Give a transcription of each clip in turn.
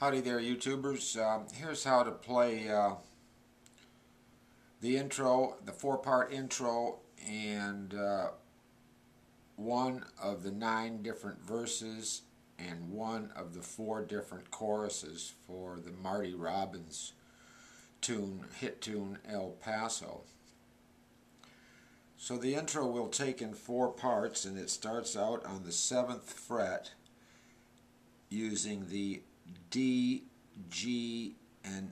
Howdy there, YouTubers. Here's how to play the intro, the four-part intro, and one of the 9 different verses and one of the 4 different choruses for the Marty Robbins hit tune El Paso. So the intro will take in 4 parts, and it starts out on the 7th fret using the D, G, and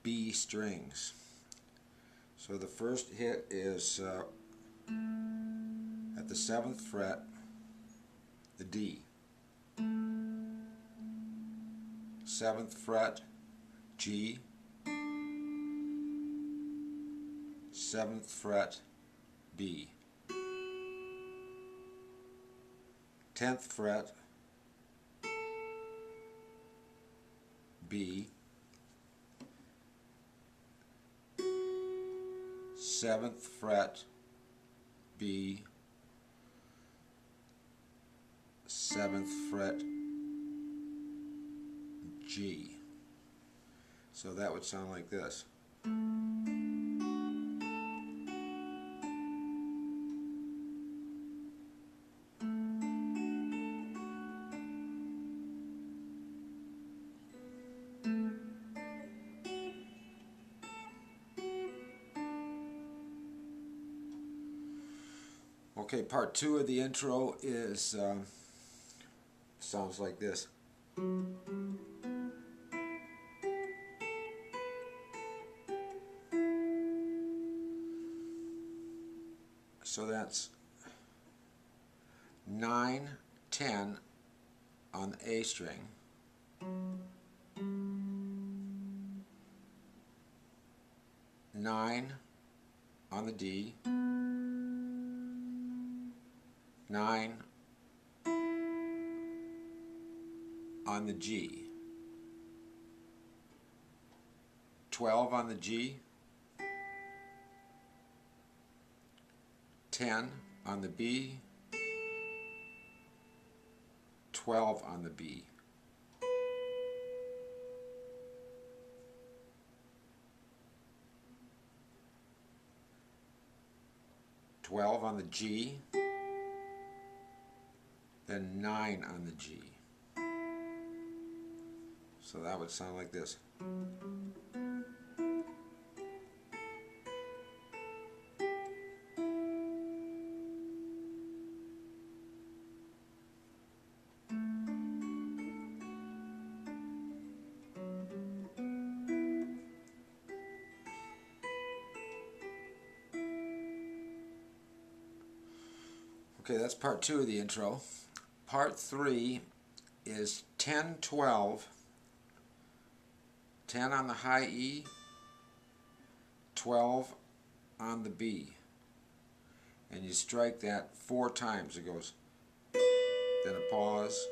B strings. So the first hit is at the 7th fret, the D. 7th fret, G. 7th fret, B. 10th fret, B. 7th fret, B. 7th fret, G. So that would sound like this. Okay, part 2 of the intro is sounds like this. So that's 9, 10 on the A string, 9 on the D, 9 on the G, 12 on the G, 10 on the B, 12 on the B, 12 on the G, then 9 on the G. So that would sound like this. Okay, that's part 2 of the intro. Part 3 is 10, 12, 10 on the high E, 12 on the B. And you strike that 4 times. It goes, then a pause,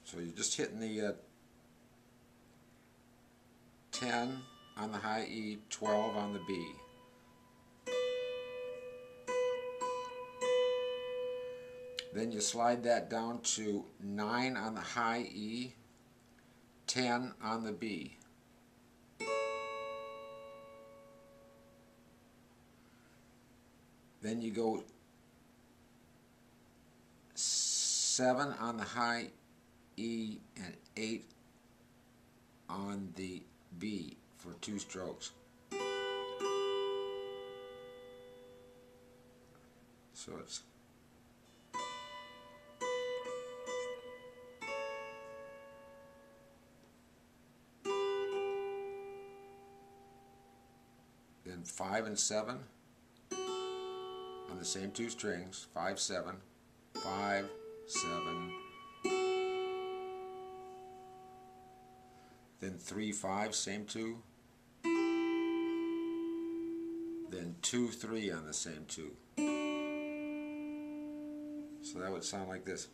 so you're just hitting the 10 on the high E, 12 on the B. Then you slide that down to 9 on the high E, 10 on the B. Then you go 7 on the high E and 8 on the B for 2 strokes. So it's then 5 and 7 on the same 2 strings, 5, 7, 5, 7, then 3, 5, same 2, then 2, 3 on the same 2. So that would sound like this.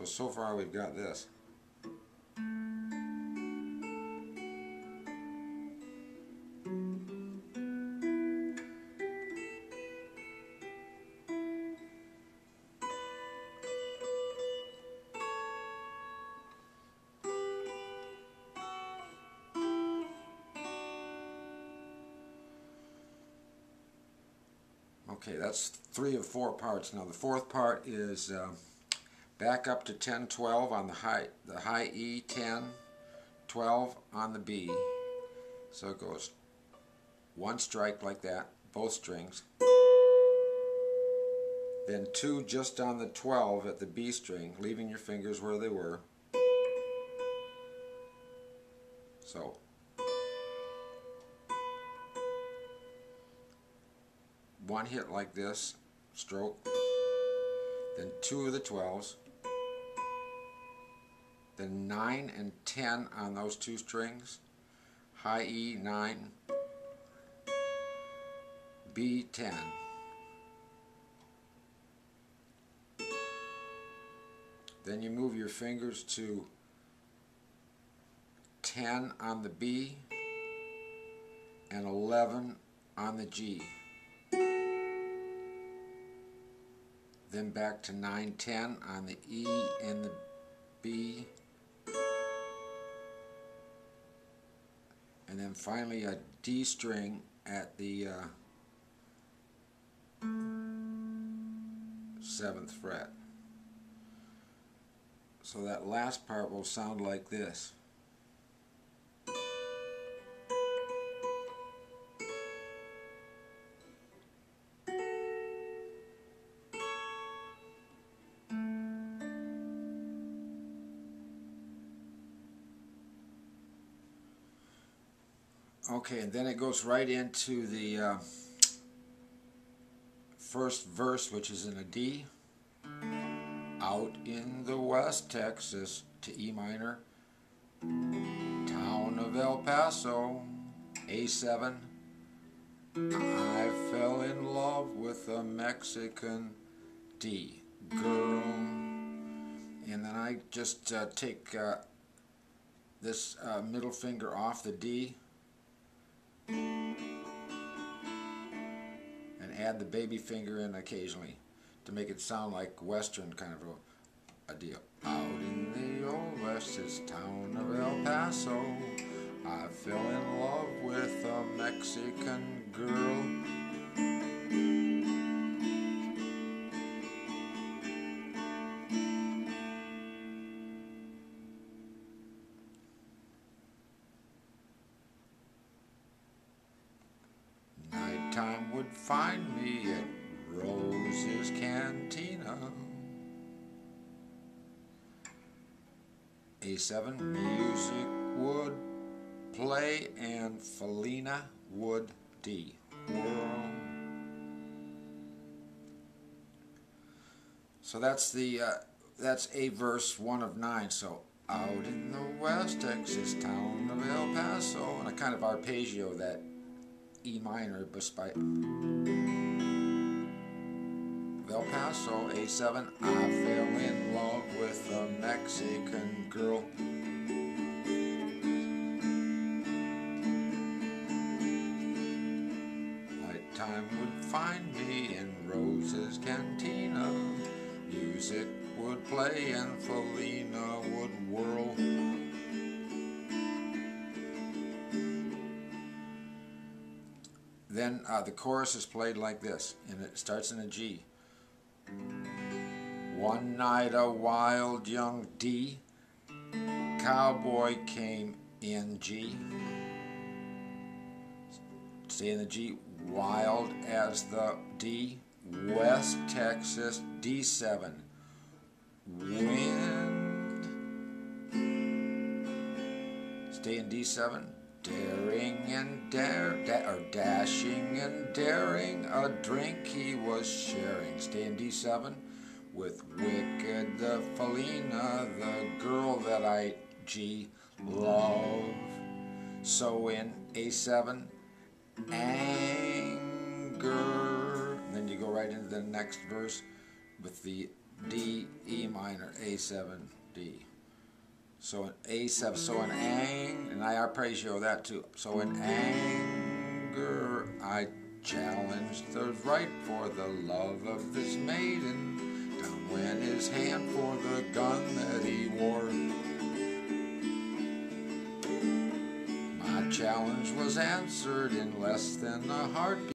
So far we've got this. Okay, that's 3 of 4 parts. Now the 4th part is back up to 10-12 on the high E, 10-12 on the B. So it goes 1 strike like that, both strings. Then 2 just on the 12 at the B string, leaving your fingers where they were. So one hit like this, stroke, then 2 of the 12s, then 9 and 10 on those 2 strings, high E 9, B 10. Then you move your fingers to 10 on the B and 11 on the G. Then back to 9-10 on the E and the B. And then finally a D string at the 7th fret. So that last part will sound like this. Okay, and then it goes right into the first verse, which is in a D. Out in the West Texas, to E minor, town of El Paso, A7. I fell in love with a Mexican D girl. And then I just take this middle finger off the D and add the baby finger in occasionally to make it sound like Western kind of a deal. Out in the old West is town of El Paso, I fell in love with a Mexican girl. Nighttime would find me at Rose's Cantina. A7, music would play and Felina would D. Whirl. So that's the that's a verse 1 of 9. So out in the West Texas town of El Paso, and I kind of arpeggio that E minor, but by El Paso, A7, I fell in love with a Mexican girl. Nighttime would find me in Rose's Cantina. Music would play and Felina would whirl. Then the chorus is played like this, and it starts in a G. One night a wild young D cowboy came in G. Stay in the G. Wild as the D. West Texas D7. Wind. Stay in D7. Daring and dashing and daring, a drink he was sharing. Stay in D7 with wicked the Felina, the girl that I G love. So in A7, anger. And then you go right into the next verse with the D, E minor, A7, D. So in A7, so in and I arpeggio that too. So in anger, I challenged the right for the love of this maiden. Down went his hand for the gun that he wore. My challenge was answered in less than a heartbeat.